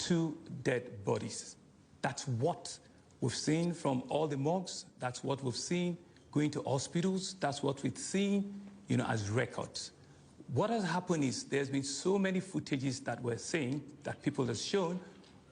2 dead bodies. That's what we've seen from all the morgues. That's what we've seen going to hospitals. That's what we've seen, as records. What has happened is there's been so many footages that we're seeing, that people have shown,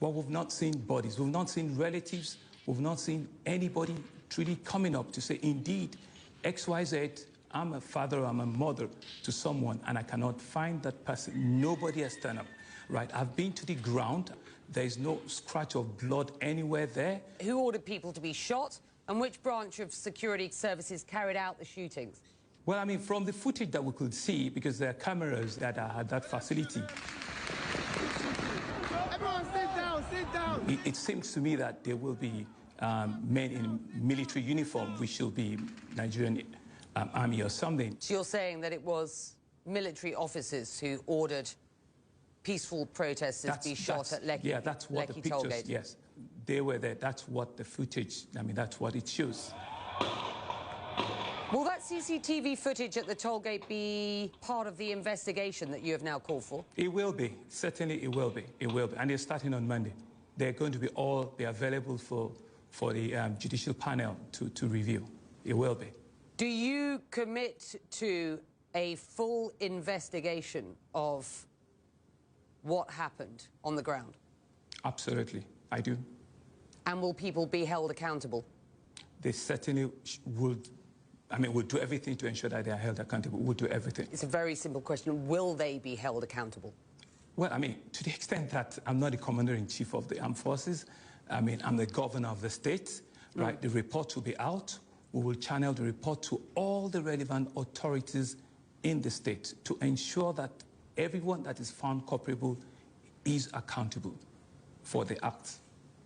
but we've not seen bodies. We've not seen relatives. We've not seen anybody truly coming up to say, indeed, XYZ, I'm a father, I'm a mother to someone, and I cannot find that person. Nobody has turned up, right? I've been to the ground. There's no scratch of blood anywhere there. Who ordered people to be shot, and which branch of security services carried out the shootings? Well, I mean, from the footage that we could see, because there are cameras that are at that facility. Everyone sit down. It seems to me that there will be men in military uniform, which will be Nigerian army or something. So you're saying that it was military officers who ordered peaceful protesters to be shot at LekkiT? Yeah, that's what the pictures, Tollgate. yes. They were there. That's what the footage, that's what it shows. Will that CCTV footage at the tollgate be part of the investigation that you have now called for? It will be. Certainly it will be. It will be. And they're starting on Monday. They're going to be available for the judicial panel to review. It will be. Do you commit to a full investigation of what happened on the ground? Absolutely, I do. And will people be held accountable? They certainly would. We'll do everything to ensure that they are held accountable. We'll do everything. It's a very simple question. Will they be held accountable? Well, to the extent that I'm not the commander-in-chief of the armed forces, I'm the governor of the state, right? The report will be out. We will channel the report to all the relevant authorities in the state to ensure that everyone that is found culpable is accountable for the act.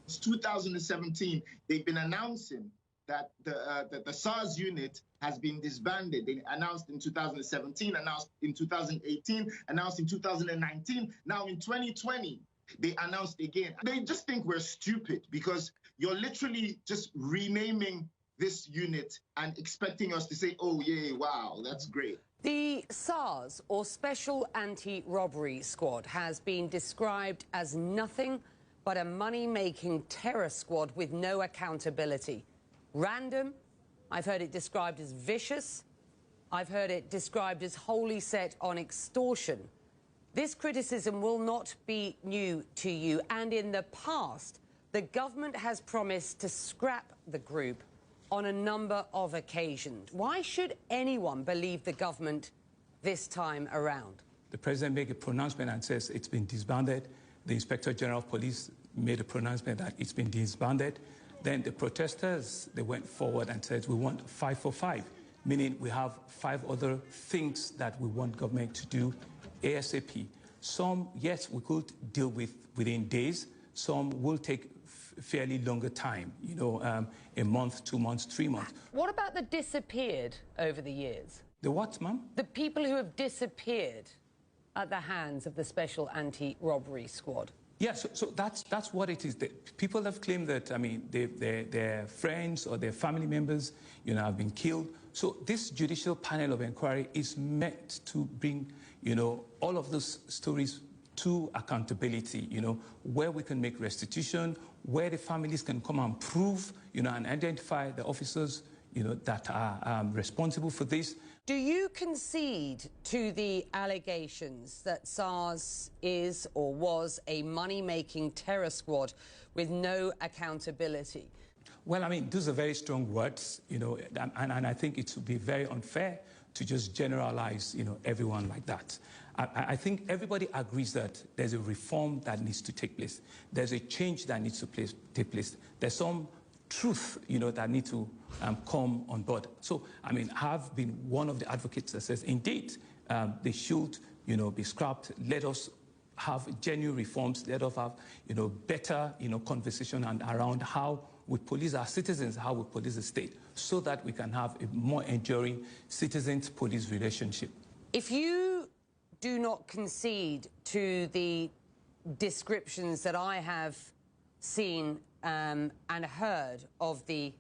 Since 2017, they've been announcing that the SARS unit has been disbanded. They announced in 2017, announced in 2018, announced in 2019. Now in 2020, they announced again. They just think we're stupid because you're literally just renaming this unit and expecting us to say, oh, yeah, wow, that's great. The SARS, or Special Anti-Robbery Squad, has been described as nothing but a money-making terror squad with no accountability. Random. I've heard it described as vicious. I've heard it described as wholly set on extortion. This criticism will not be new to you, and in the past, the government has promised to scrap the group on a number of occasions. Why should anyone believe the government this time around? The president made a pronouncement and says it's been disbanded. The Inspector General of Police made a pronouncement that it's been disbanded. Then the protesters, they went forward and said, we want 5 for 5, meaning we have 5 other things that we want government to do ASAP. Some, yes, we could deal with within days. Some will take fairly longer time, a month, 2 months, 3 months. What about the disappeared over the years? The what, ma'am? The people who have disappeared at the hands of the Special Anti-Robbery Squad. Yeah, so that's what it is. People have claimed that, their friends or their family members, have been killed. So this judicial panel of inquiry is meant to bring, all of those stories to accountability, where we can make restitution, where the families can come and prove, and identify the officers, that are responsible for this. Do you concede to the allegations that SARS is or was a money-making terror squad with no accountability? Well, those are very strong words, and I think it would be very unfair to just generalize, everyone like that. I think everybody agrees that there's a reform that needs to take place. There's a change that needs to take place. There's some truth, that need to come on board. So, I've been one of the advocates that says, indeed, they should, be scrapped. Let us have genuine reforms. Let us have, better, conversation and around how we police our citizens, how we police the state, so that we can have a more enduring citizens-police relationship. If you do not concede to the descriptions that I have seen and heard of the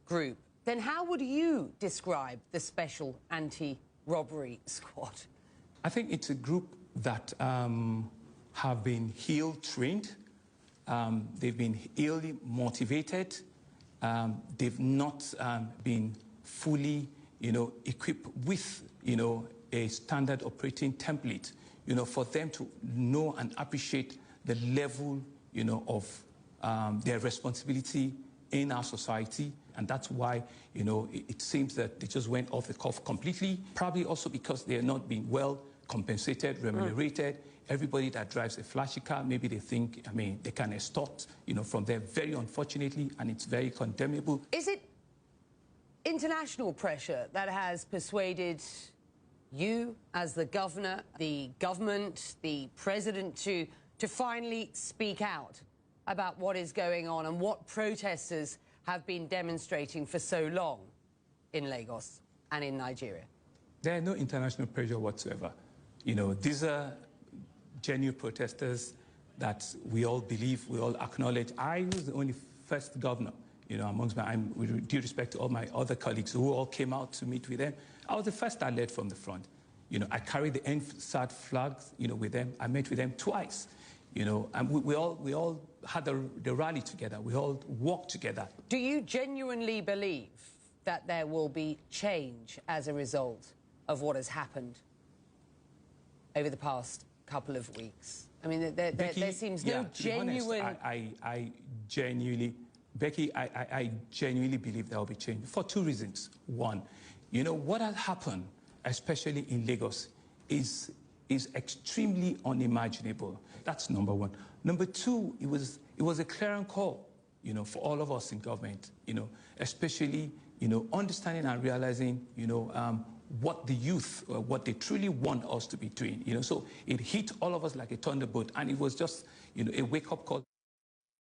group, then how would you describe the Special Anti-Robbery Squad? I think it's a group that have been ill-trained, they've been illy motivated, they've not been fully, equipped with, a standard operating template, for them to know and appreciate the level, of their responsibility in our society. And that's why, it seems that they just went off the cuff completely, probably also because they are not being well compensated, remunerated. Everybody that drives a flashy car, maybe they think, they can extort, from there, very unfortunately, and it's very condemnable. Is it international pressure that has persuaded you as the governor, the government, the president to finally speak out about what is going on and what protesters have been demonstrating for so long in Lagos and in Nigeria? There are no international pressure whatsoever. These are genuine protesters that we all believe, we all acknowledge. I was the only first governor, amongst with due respect to all my other colleagues who all came out to meet with them. I was the first that led from the front. I carried the NSAD flags, with them. I met with them twice, and we all had the rally together. We all walked together. Do you genuinely believe that there will be change as a result of what has happened over the past couple of weeks? Becky, there seems no genuine... I genuinely believe there will be change for two reasons. One, what has happened, especially in Lagos, is extremely unimaginable. That's number one. Number two, it was a clarion call, for all of us in government, especially, understanding and realizing, what the youth, what they truly want us to be doing, So it hit all of us like a thunderbolt, and it was just, a wake-up call.